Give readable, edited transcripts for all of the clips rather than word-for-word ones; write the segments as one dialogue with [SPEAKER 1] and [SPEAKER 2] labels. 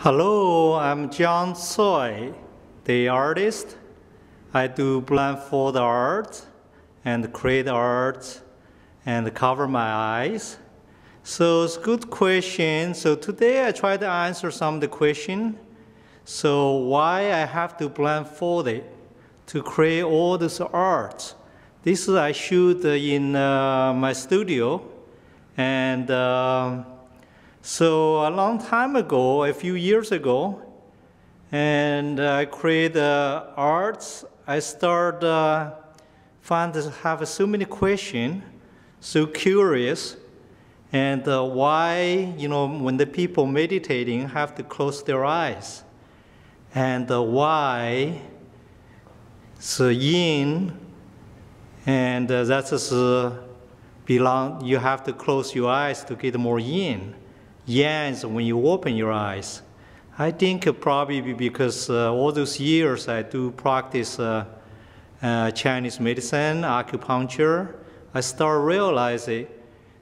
[SPEAKER 1] Hello, I'm Jon Tsoi, the artist. I do blindfold art and create art and cover my eyes. So it's a good question. So today I try to answer some of the question. So why I have to blindfold it to create all this art? This I shoot in my studio, and so a long time ago, a few years ago, and I create arts. I start have so many questions, so curious, and why when the people meditating have to close their eyes, and why so yin, and that's you have to close your eyes to get more yin. Yang is when you open your eyes. I think probably because all those years I do practice Chinese medicine, acupuncture, I start realizing,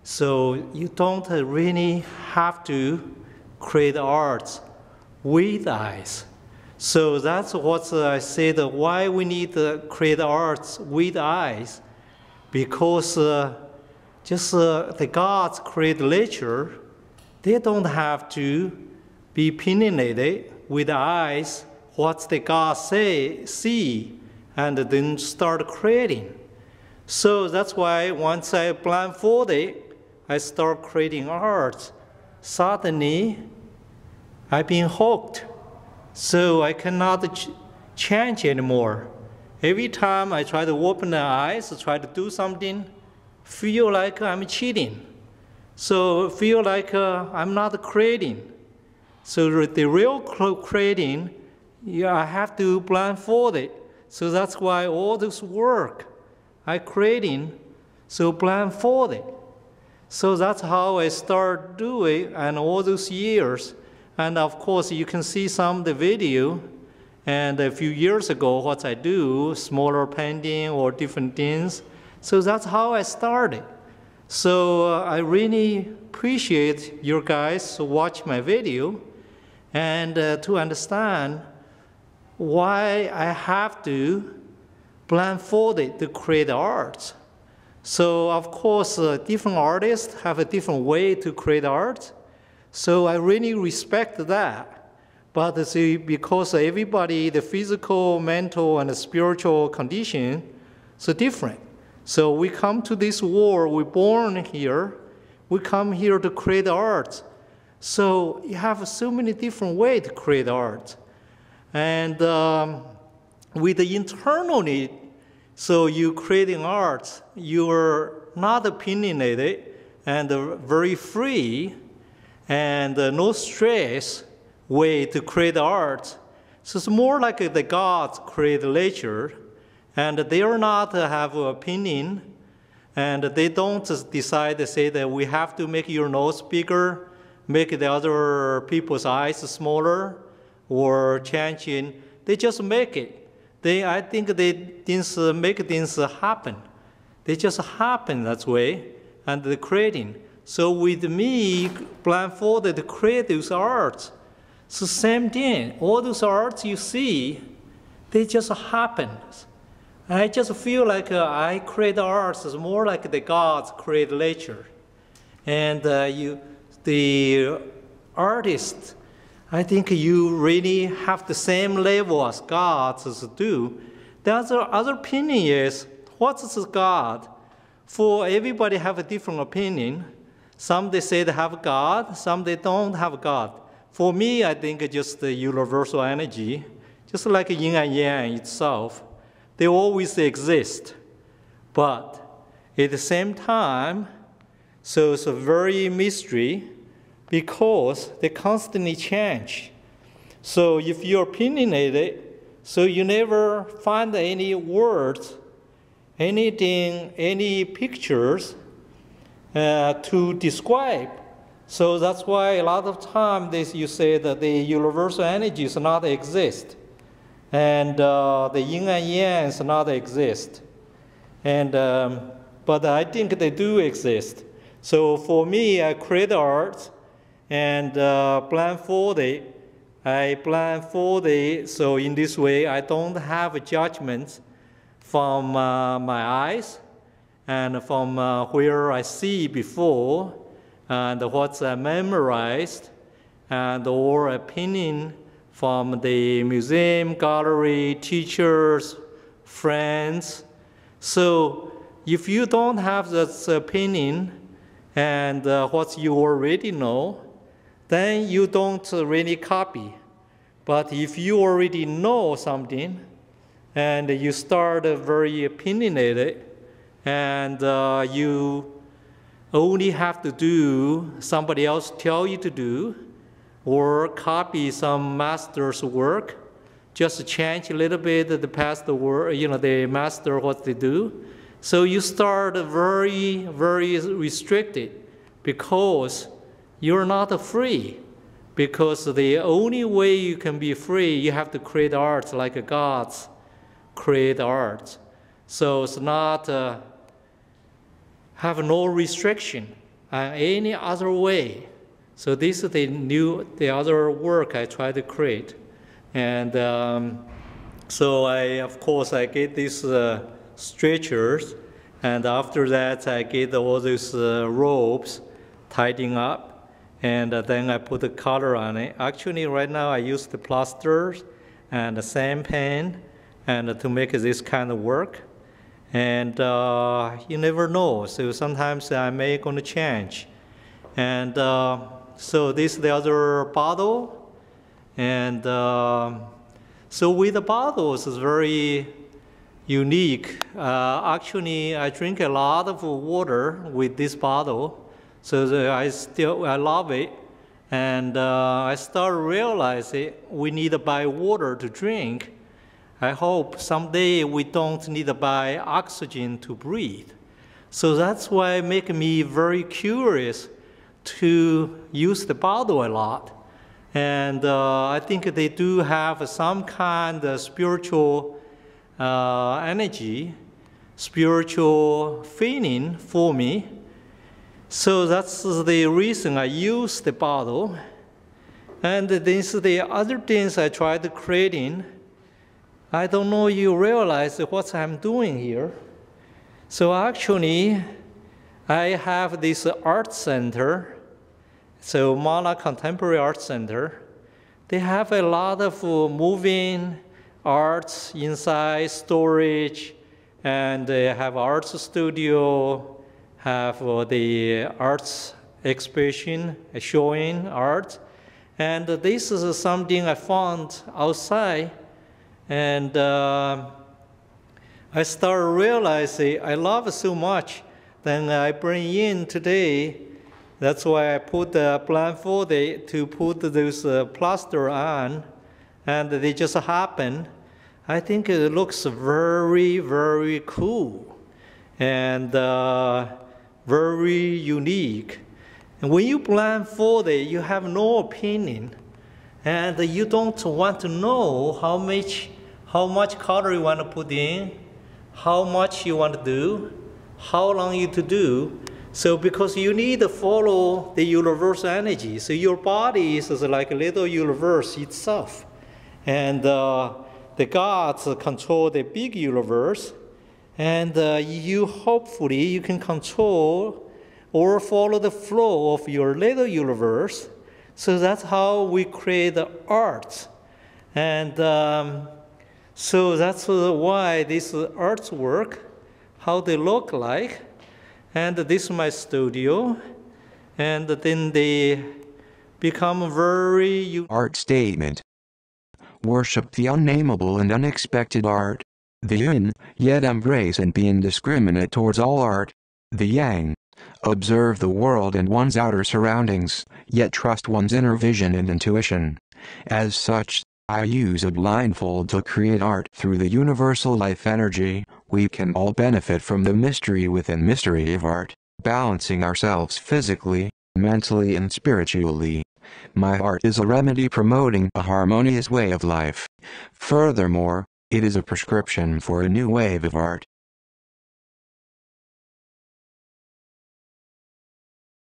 [SPEAKER 1] so you don't really have to create arts with eyes. So that's what I said, why we need to create arts with eyes, because just the gods create nature. They don't have to be opinionated with eyes, what the gods see, and then start creating. So that's why once I blindfold it, I start creating art. Suddenly, I've been hooked. So I cannot change anymore. Every time I try to open the eyes, try to do something, feel like I'm cheating. So feel like I'm not creating. So the real creating, I have to blindfold it. So that's why all this work I creating, so blindfold it. So that's how I start doing, and all those years. And of course, you can see some of the video. And a few years ago, what I do, smaller painting or different things. So that's how I started. So I really appreciate you guys to watch my video and to understand why I have to blindfold it to create art. So of course, different artists have a different way to create art. So I really respect that. But see, because everybody, the physical, mental, and the spiritual condition is different. So we come to this world, we're born here, we come here to create art. So you have so many different ways to create art. And with the internally, so you creating art, you're not opinionated and very free and no stress way to create art. So it's more like the gods create nature. And they are not have an opinion, and they don't just decide to say that we have to make your nose bigger, make the other people's eyes smaller, or changing. They just make it. I think they didn't make things happen. They just happen that way, and they're creating. So with me, blindfolded to create those arts, it's the same thing. All those arts you see, they just happen. I just feel like I create arts is more like the gods create nature. And the artist, I think you really have the same level as gods do. The other opinion is, what is God? For everybody have a different opinion. Some they say they have God, some they don't have God. For me, I think just the universal energy, just like yin and yang itself. They always exist, but at the same time, so it's a very mystery because they constantly change. So if you're opinionated, so you never find any words, anything, any pictures to describe. So that's why a lot of times you say that the universal energy does not exist. And the yin and yang does not exist. And, but I think they do exist. So for me, I create art and blindfold it I blindfold it, so in this way I don't have a judgment from my eyes and from where I see before and what's memorized and or opinion from the museum, gallery, teachers, friends. So if you don't have that opinion and what you already know, then you don't really copy. But if you already know something and you start very opinionated and you only have to do somebody else tell you to do or copy some master's work, just change a little bit the past work, the master what they do. So you start very, very restricted because you're not free. Because the only way you can be free, you have to create art like gods create art. So it's not have no restriction any other way. So this is the other work I try to create. And so of course, I get these stretchers, and after that, I get all these ropes tidying up, and then I put the color on it. Actually, right now, I use the plasters and the sand pen and to make this kind of work. And you never know, so sometimes I may going to change. And so this is the other bottle. And so with the bottles, it's very unique. Actually, I drink a lot of water with this bottle, so I love it. And I start realizing we need to buy water to drink. I hope someday we don't need to buy oxygen to breathe. So that's why it makes me very curious to use the bottle a lot. And I think they do have some kind of spiritual energy, spiritual feeling for me. So that's the reason I use the bottle. And this the other things I tried creating. I don't know you realize what I'm doing here. So actually, I have this art center, so Mala Contemporary Art Center. They have a lot of moving arts inside, storage, and they have art studio, have the arts exhibition showing art. And this is something I found outside. And I started realizing I love it so much. Then I bring in today. That's why I put the blindfold to put this plaster on, and they just happen. I think it looks very, very cool and very unique. And when you blindfold it, you have no opinion, and you don't want to know how much color you want to put in, how much you want to do, how long you to do. So because you need to follow the universal energy. So your body is like a little universe itself. And the gods control the big universe. And you hopefully you can control or follow the flow of your little universe. So that's how we create the art. And so that's why this artwork, how they look like. And this is my studio. And then they become very...
[SPEAKER 2] Art statement. Worship the unnameable and unexpected art. The yin, yet embrace and be indiscriminate towards all art. The yang. Observe the world and one's outer surroundings, yet trust one's inner vision and intuition. As such, I use a blindfold to create art through the universal life energy. We can all benefit from the mystery within mystery of art, balancing ourselves physically, mentally and spiritually. My art is a remedy promoting a harmonious way of life. Furthermore, it is a prescription for a new wave of art.